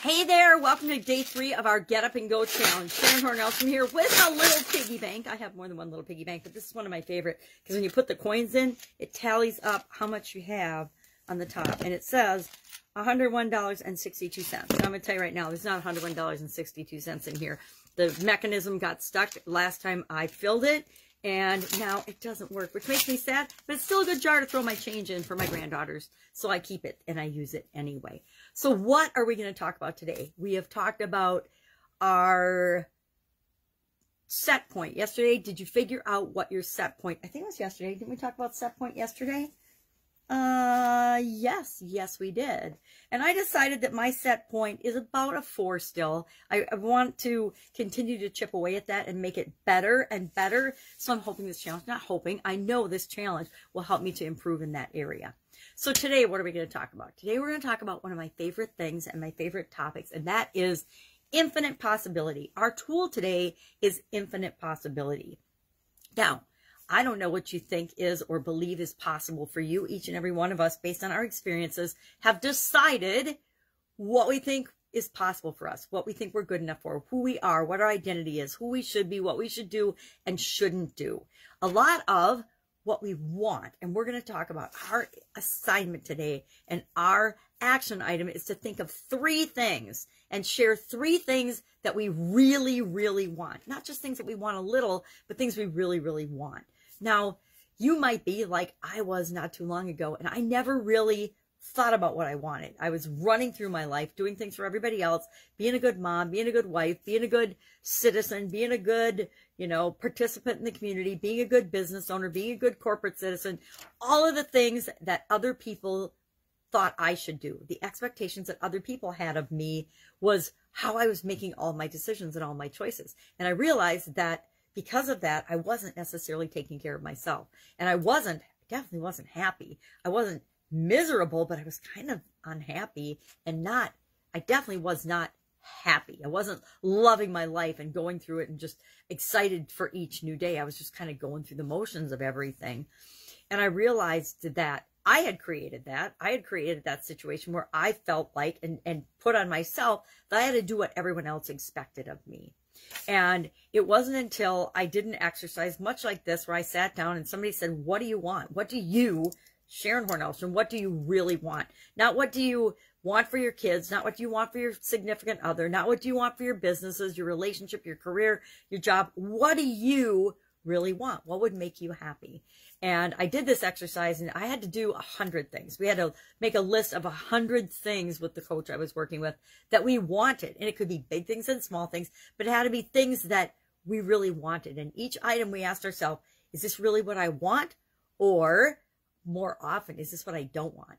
Hey there, welcome to day 3 of our Get Up and Go challenge. Sharon Horne-Ellstrom here with a little piggy bank. I have more than one little piggy bank, but this is one of my favorite because when you put the coins in, it tallies up how much you have on the top. And it says $101.62. So I'm going to tell you right now, there's not $101.62 in here. The mechanism got stuck last time I filled it, and now it doesn't work, which makes me sad, but it's still a good jar to throw my change in for my granddaughters. So I keep it and I use it anyway. So what are we going to talk about today? We have talked about our set point. Yesterday, did you figure out what your set point? I think it was yesterday. Didn't we talk about set point yesterday? Yes, we did. And I decided that my set point is about a 4 still. I want to continue to chip away at that and make it better and better. So I'm hoping this challenge, not hoping, I know this challenge will help me to improve in that area. So today, what are we going to talk about? Today, we're going to talk about one of my favorite things and my favorite topics, and that is infinite possibility. Our tool today is infinite possibility. Now, I don't know what you think is or believe is possible for you. Each and every one of us, based on our experiences, have decided what we think is possible for us, what we think we're good enough for, who we are, what our identity is, who we should be, what we should do and shouldn't do. A lot of what we want, and we're going to talk about our assignment today, and our action item is to think of 3 things and share 3 things that we really, really want. Not just things that we want a little, but things we really, really want. Now, you might be like I was not too long ago, and I never really thought about what I wanted. I was running through my life, doing things for everybody else, being a good mom, being a good wife, being a good citizen, being a good, participant in the community, being a good business owner, being a good corporate citizen, all of the things that other people thought I should do. The expectations that other people had of me was how I was making all my decisions and all my choices. And I realized that because of that, I wasn't necessarily taking care of myself. And I definitely wasn't happy. I wasn't miserable, but I was kind of unhappy and I definitely was not happy. I wasn't loving my life and going through it and just excited for each new day. I was just kind of going through the motions of everything. And I realized that I had created that. I had created that situation where I felt like and put on myself that I had to do what everyone else expected of me. And it wasn't until I did an exercise much like this where I sat down and somebody said, what do you want? What do you, Sharon Horne-Ellstrom, what do you really want? Not what do you want for your kids, not what do you want for your significant other, not what do you want for your businesses, your relationship, your career, your job. What do you really want? What would make you happy? And I did this exercise and I had to do 100 things. We had to make a list of 100 things with the coach I was working with that we wanted. And it could be big things and small things, but it had to be things that we really wanted. And each item we asked ourselves, is this really what I want? Or more often, is this what I don't want?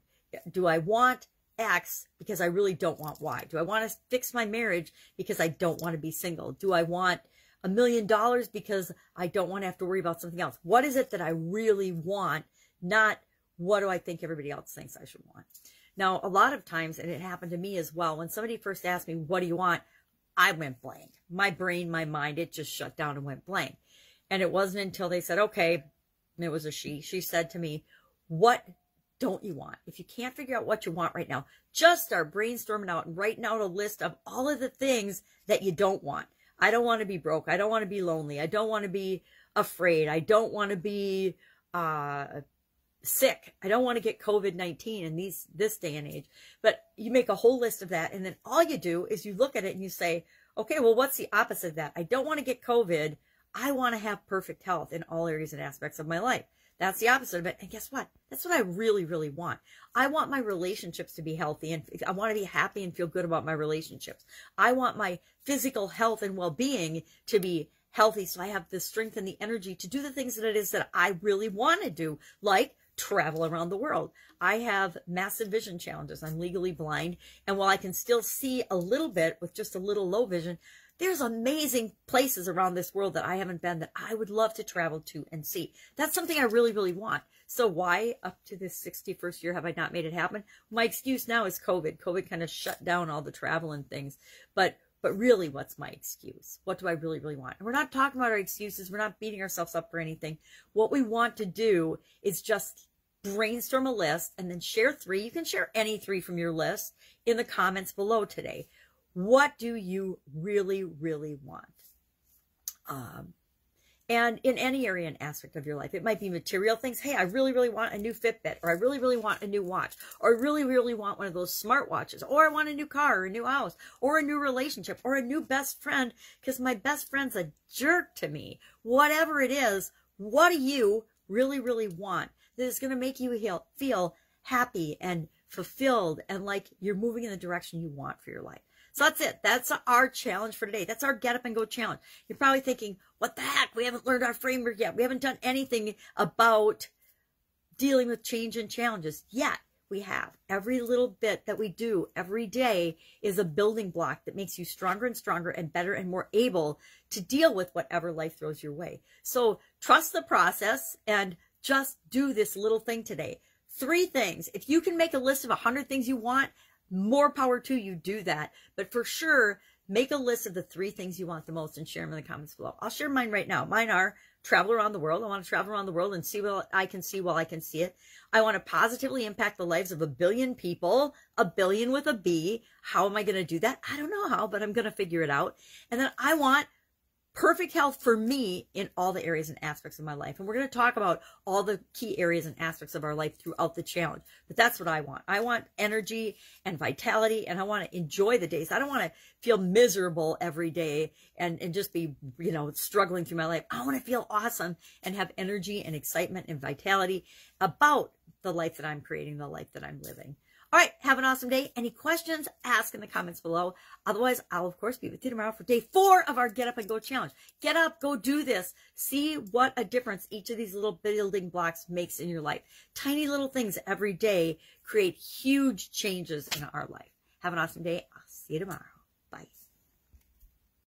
Do I want X because I really don't want Y? Do I want to fix my marriage because I don't want to be single? Do I want $1 million because I don't want to have to worry about something else? What is it that I really want? Not what do I think everybody else thinks I should want? Now, a lot of times, and it happened to me as well, when somebody first asked me, what do you want? I went blank. My brain, my mind, it just shut down and went blank. And it wasn't until they said, okay, and it was a she said to me, what don't you want? If you can't figure out what you want right now, just start brainstorming out and writing out a list of all of the things that you don't want. I don't want to be broke. I don't want to be lonely. I don't want to be afraid. I don't want to be sick. I don't want to get COVID-19 in this day and age. But you make a whole list of that, and then all you do is you look at it and you say, okay, well, what's the opposite of that? I don't want to get COVID. I want to have perfect health in all areas and aspects of my life. That's the opposite of it. And guess what? That's what I really, really want. I want my relationships to be healthy, and I want to be happy and feel good about my relationships. I want my physical health and well-being to be healthy so I have the strength and the energy to do the things that it is that I really want to do, like travel around the world. I have massive vision challenges. I'm legally blind. And while I can still see a little bit with just a little low vision, there's amazing places around this world that I haven't been that I would love to travel to and see. That's something I really, really want. So why up to this 61st year have I not made it happen? My excuse now is COVID. COVID kind of shut down all the travel and things. But really, what's my excuse? What do I really, really want? And we're not talking about our excuses. We're not beating ourselves up for anything. What we want to do is just brainstorm a list and then share 3. You can share any 3 from your list in the comments below today. What do you really, really want? And in any area and aspect of your life, it might be material things. Hey, I really, really want a new Fitbit, or I really, really want a new watch, or I really, really want one of those smart watches, or I want a new car, or a new house, or a new relationship, or a new best friend, because my best friend's a jerk to me. Whatever it is, what do you really, really want that is going to make you feel happy and fulfilled and like you're moving in the direction you want for your life? So that's it. That's our challenge for today. That's our Get Up and Go challenge. You're probably thinking, what the heck? We haven't learned our framework yet. We haven't done anything about dealing with change and challenges yet. We have. Every little bit that we do every day is a building block that makes you stronger and stronger and better and more able to deal with whatever life throws your way. So trust the process and just do this little thing today. 3 things. If you can make a list of 100 things you want, more power to you, do that. But for sure, make a list of the 3 things you want the most and share them in the comments below. I'll share mine right now. Mine are travel around the world. I want to travel around the world and see what I can see while I can see it. I want to positively impact the lives of 1 billion people, 1 billion with a B. How am I going to do that? I don't know how, but I'm going to figure it out. And then I want perfect health for me in all the areas and aspects of my life. And we're going to talk about all the key areas and aspects of our life throughout the challenge. But that's what I want. I want energy and vitality, and I want to enjoy the days. I don't want to feel miserable every day and just be, you know, struggling through my life. I want to feel awesome and have energy and excitement and vitality about the life that I'm creating, the life that I'm living. All right, have an awesome day. Any questions, ask in the comments below. Otherwise, I'll, of course, be with you tomorrow for day 4 of our Get Up and Go challenge. Get up, go do this. See what a difference each of these little building blocks makes in your life. Tiny little things every day create huge changes in our life. Have an awesome day. I'll see you tomorrow. Bye.